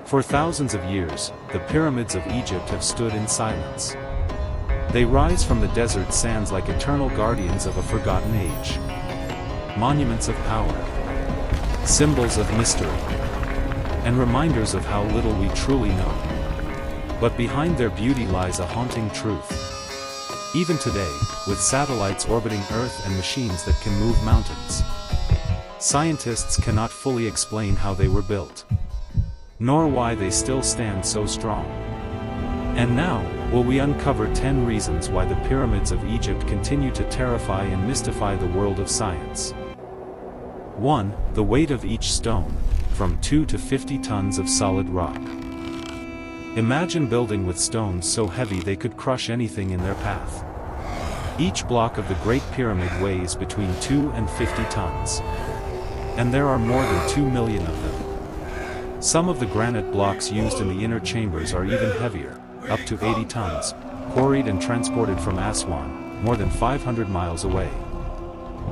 For thousands of years, the pyramids of Egypt have stood in silence. They rise from the desert sands like eternal guardians of a forgotten age. Monuments of power, symbols of mystery, and reminders of how little we truly know. But behind their beauty lies a haunting truth. Even today, with satellites orbiting Earth and machines that can move mountains, scientists cannot fully explain how they were built, nor why they still stand so strong. And now, will we uncover 10 reasons why the pyramids of Egypt continue to terrify and mystify the world of science. 1. The weight of each stone, from 2 to 50 tons of solid rock. Imagine building with stones so heavy they could crush anything in their path. Each block of the Great Pyramid weighs between 2 and 50 tons. And there are more than 2 million of them. Some of the granite blocks used in the inner chambers are even heavier, up to 80 tons, quarried and transported from Aswan, more than 500 miles away.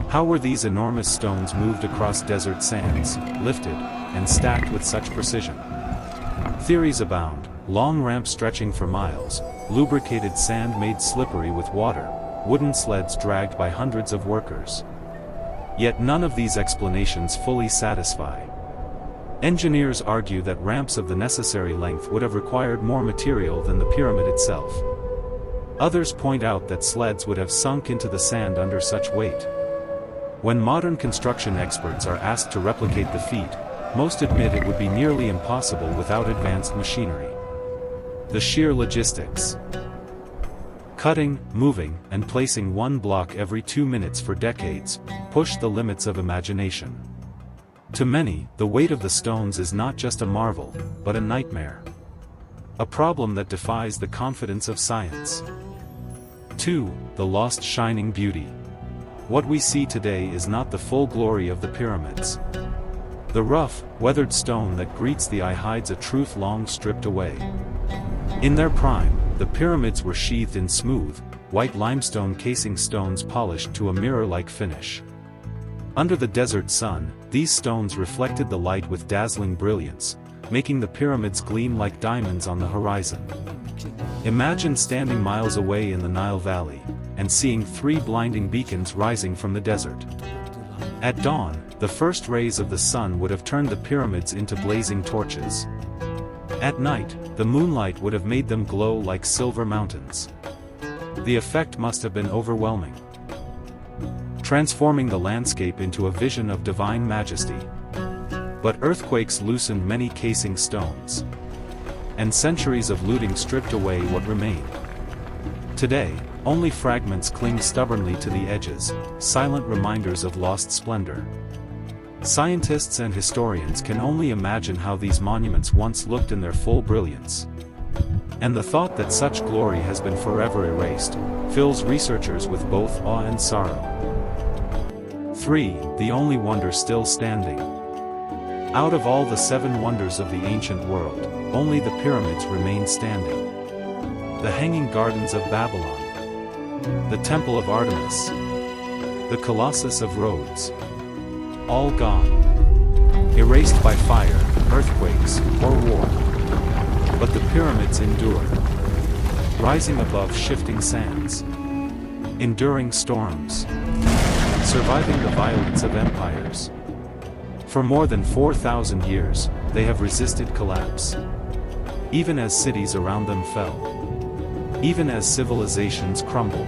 How were these enormous stones moved across desert sands, lifted, and stacked with such precision? Theories abound: long ramps stretching for miles, lubricated sand made slippery with water, wooden sleds dragged by hundreds of workers. Yet none of these explanations fully satisfy. Engineers argue that ramps of the necessary length would have required more material than the pyramid itself. Others point out that sleds would have sunk into the sand under such weight. When modern construction experts are asked to replicate the feat, most admit it would be nearly impossible without advanced machinery. The sheer logistics. Cutting, moving, and placing one block every 2 minutes for decades, push the limits of imagination. To many, the weight of the stones is not just a marvel, but a nightmare. A problem that defies the confidence of science. 2. The lost shining beauty. What we see today is not the full glory of the pyramids. The rough, weathered stone that greets the eye hides a truth long stripped away. In their prime, the pyramids were sheathed in smooth, white limestone casing stones polished to a mirror-like finish. Under the desert sun, these stones reflected the light with dazzling brilliance, making the pyramids gleam like diamonds on the horizon. Imagine standing miles away in the Nile Valley, and seeing 3 blinding beacons rising from the desert. At dawn, the first rays of the sun would have turned the pyramids into blazing torches. At night, the moonlight would have made them glow like silver mountains. The effect must have been overwhelming, transforming the landscape into a vision of divine majesty. But earthquakes loosened many casing stones, and centuries of looting stripped away what remained. Today, only fragments cling stubbornly to the edges, silent reminders of lost splendor. Scientists and historians can only imagine how these monuments once looked in their full brilliance. And the thought that such glory has been forever erased, fills researchers with both awe and sorrow. 3. The only wonder still standing. Out of all the 7 wonders of the ancient world, only the pyramids remain standing. The Hanging Gardens of Babylon, the Temple of Artemis, the Colossus of Rhodes. All gone. Erased by fire, earthquakes, or war. But the pyramids endure. Rising above shifting sands. Enduring storms. Surviving the violence of empires. For more than 4,000 years, they have resisted collapse. Even as cities around them fell. Even as civilizations crumbled.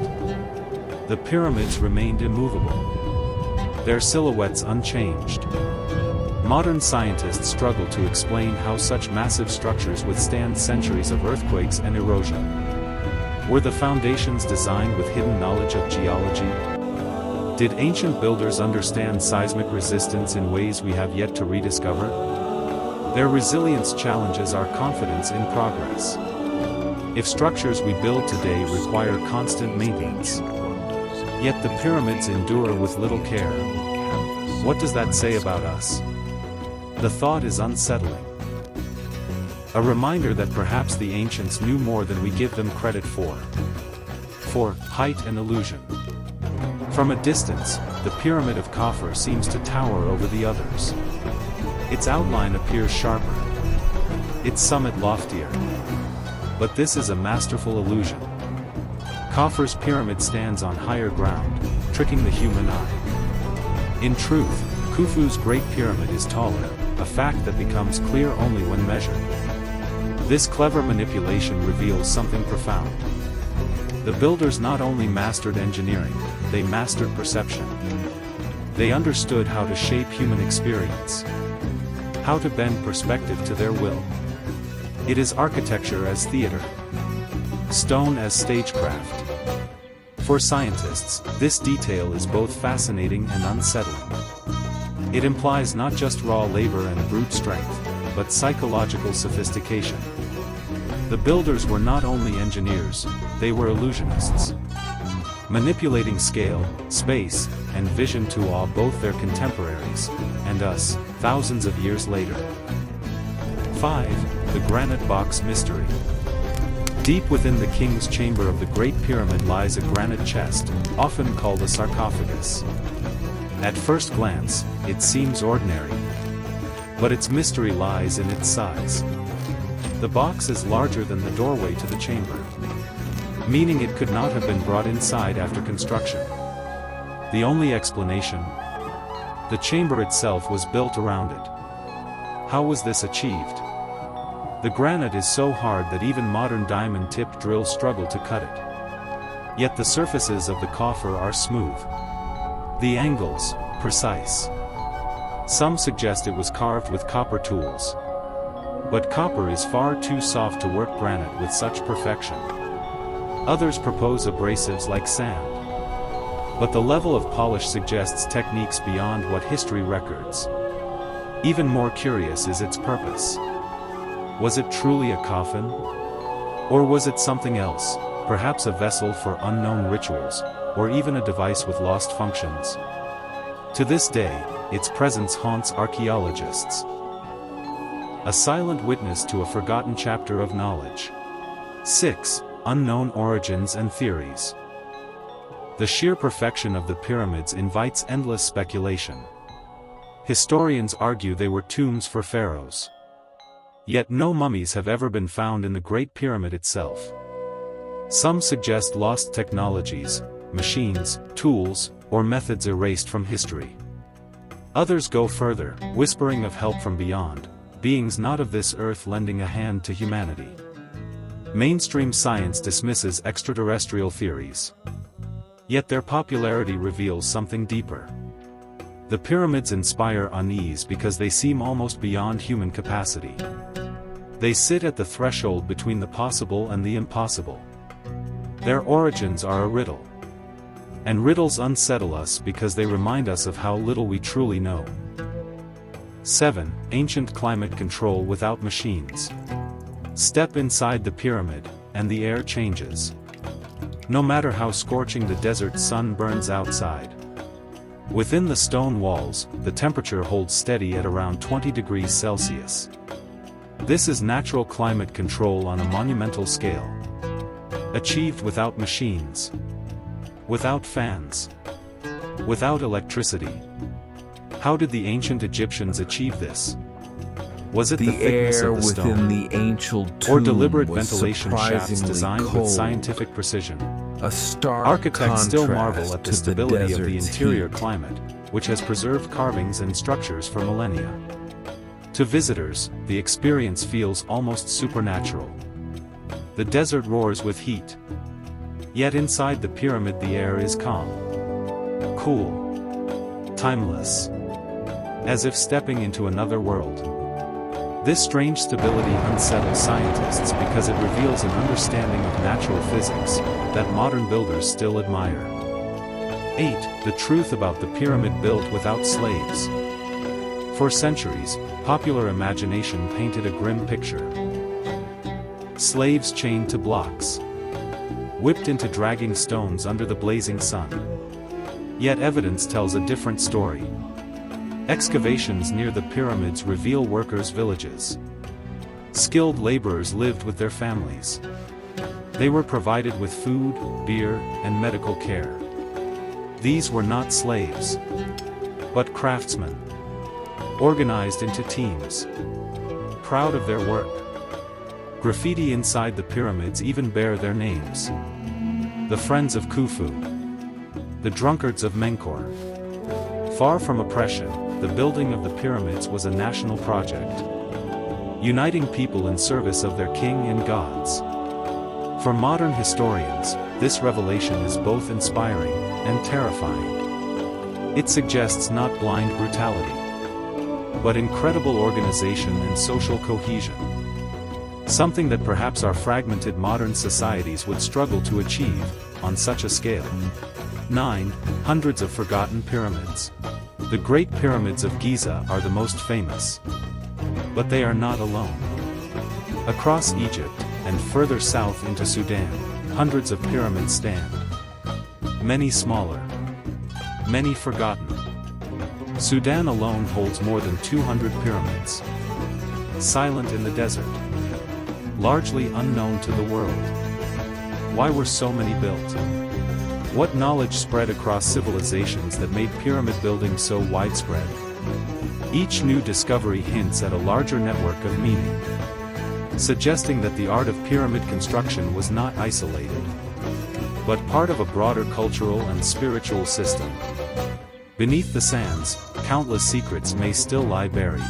The pyramids remained immovable. Their silhouettes unchanged. Modern scientists struggle to explain how such massive structures withstand centuries of earthquakes and erosion. Were the foundations designed with hidden knowledge of geology? Did ancient builders understand seismic resistance in ways we have yet to rediscover? Their resilience challenges our confidence in progress. If structures we build today require constant maintenance, yet the pyramids endure with little care, what does that say about us? The thought is unsettling. A reminder that perhaps the ancients knew more than we give them credit for. 4. Height and illusion. From a distance, the Pyramid of Khafre seems to tower over the others. Its outline appears sharper. its summit loftier. But this is a masterful illusion. Khufu's pyramid stands on higher ground, tricking the human eye. In truth, Khufu's Great Pyramid is taller, a fact that becomes clear only when measured. This clever manipulation reveals something profound. The builders not only mastered engineering, they mastered perception. They understood how to shape human experience, how to bend perspective to their will. It is architecture as theater, stone as stagecraft. For scientists, this detail is both fascinating and unsettling. It implies not just raw labor and brute strength, but psychological sophistication. The builders were not only engineers, they were illusionists, manipulating scale, space, and vision to awe both their contemporaries, and us, thousands of years later. 5. The Granite Box Mystery. Deep within the king's chamber of the Great Pyramid lies a granite chest, often called a sarcophagus. At first glance, it seems ordinary. But its mystery lies in its size. The box is larger than the doorway to the chamber, meaning it could not have been brought inside after construction. The only explanation: the chamber itself was built around it. How was this achieved? The granite is so hard that even modern diamond-tipped drills struggle to cut it. Yet the surfaces of the Khufu are smooth. The angles, precise. Some suggest it was carved with copper tools. But copper is far too soft to work granite with such perfection. Others propose abrasives like sand. But the level of polish suggests techniques beyond what history records. Even more curious is its purpose. Was it truly a coffin? Or was it something else, perhaps a vessel for unknown rituals, or even a device with lost functions? To this day, its presence haunts archaeologists. A silent witness to a forgotten chapter of knowledge. 6. Unknown origins and theories. The sheer perfection of the pyramids invites endless speculation. Historians argue they were tombs for pharaohs. Yet no mummies have ever been found in the Great Pyramid itself. Some suggest lost technologies, machines, tools, or methods erased from history. Others go further, whispering of help from beyond, beings not of this earth lending a hand to humanity. Mainstream science dismisses extraterrestrial theories. Yet their popularity reveals something deeper. The pyramids inspire unease because they seem almost beyond human capacity. They sit at the threshold between the possible and the impossible. Their origins are a riddle. And riddles unsettle us because they remind us of how little we truly know. 7. Ancient climate control without machines. Step inside the pyramid, and the air changes. No matter how scorching the desert sun burns outside. Within the stone walls, the temperature holds steady at around 20 degrees Celsius. This is natural climate control on a monumental scale. Achieved without machines. Without fans. Without electricity. How did the ancient Egyptians achieve this? Was it the thickness of the stone, the ancient tomb or deliberate ventilation shafts designed cold, with scientific precision? a stark Architects still marvel contrast at the to stability of the desert's interior heat. climate, which has preserved carvings and structures for millennia. To visitors, the experience feels almost supernatural. The desert roars with heat. Yet inside the pyramid the air is calm, cool, timeless, as if stepping into another world. This strange stability unsettles scientists because it reveals an understanding of natural physics that modern builders still admire. 8. The truth about the pyramid built without slaves. For centuries, popular imagination painted a grim picture. Slaves chained to blocks, whipped into dragging stones under the blazing sun. Yet evidence tells a different story. Excavations near the pyramids reveal workers' villages. Skilled laborers lived with their families. They were provided with food, beer, and medical care. These were not slaves, but craftsmen, organized into teams, proud of their work. Graffiti inside the pyramids even bear their names. The Friends of Khufu. The Drunkards of Menkaure. Far from oppression, the building of the pyramids was a national project, uniting people in service of their king and gods. For modern historians, this revelation is both inspiring and terrifying. It suggests not blind brutality, but incredible organization and social cohesion. Something that perhaps our fragmented modern societies would struggle to achieve on such a scale. 9. Hundreds of forgotten pyramids. The Great Pyramids of Giza are the most famous. But they are not alone. Across Egypt, and further south into Sudan, hundreds of pyramids stand. Many smaller. Many forgotten. Sudan alone holds more than 200 pyramids. Silent in the desert. Largely unknown to the world. Why were so many built? What knowledge spread across civilizations that made pyramid building so widespread? Each new discovery hints at a larger network of meaning, suggesting that the art of pyramid construction was not isolated, but part of a broader cultural and spiritual system. Beneath the sands, countless secrets may still lie buried,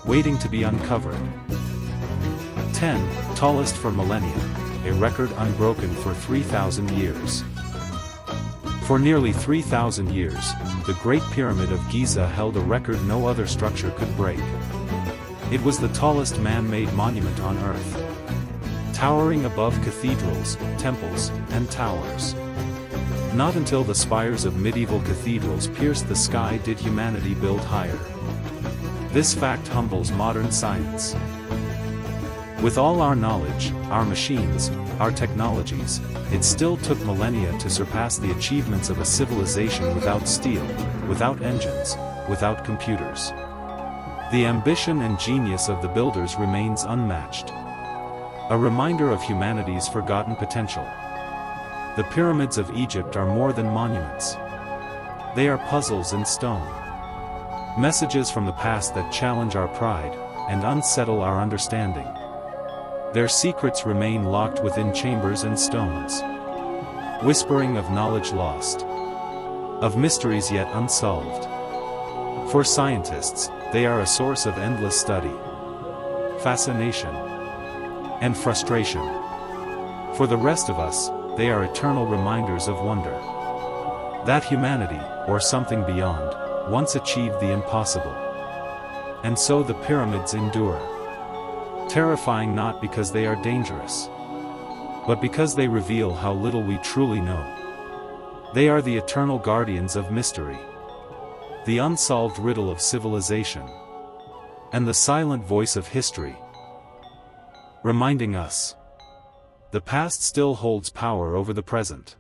waiting to be uncovered. 10. Tallest for millennia, a record unbroken for 3,000 years. For nearly 3,000 years, the Great Pyramid of Giza held a record no other structure could break. It was the tallest man-made monument on Earth, towering above cathedrals, temples, and towers. Not until the spires of medieval cathedrals pierced the sky did humanity build higher. This fact humbles modern science. With all our knowledge, our machines, our technologies, it still took millennia to surpass the achievements of a civilization without steel, without engines, without computers. The ambition and genius of the builders remains unmatched. A reminder of humanity's forgotten potential. The pyramids of Egypt are more than monuments. They are puzzles in stone. Messages from the past that challenge our pride and unsettle our understanding. Their secrets remain locked within chambers and stones, whispering of knowledge lost, of mysteries yet unsolved. For scientists, they are a source of endless study, fascination, and frustration. For the rest of us, they are eternal reminders of wonder. That humanity, or something beyond, once achieved the impossible. And so the pyramids endure. Terrifying not because they are dangerous, but because they reveal how little we truly know. They are the eternal guardians of mystery, the unsolved riddle of civilization, and the silent voice of history, reminding us the past still holds power over the present.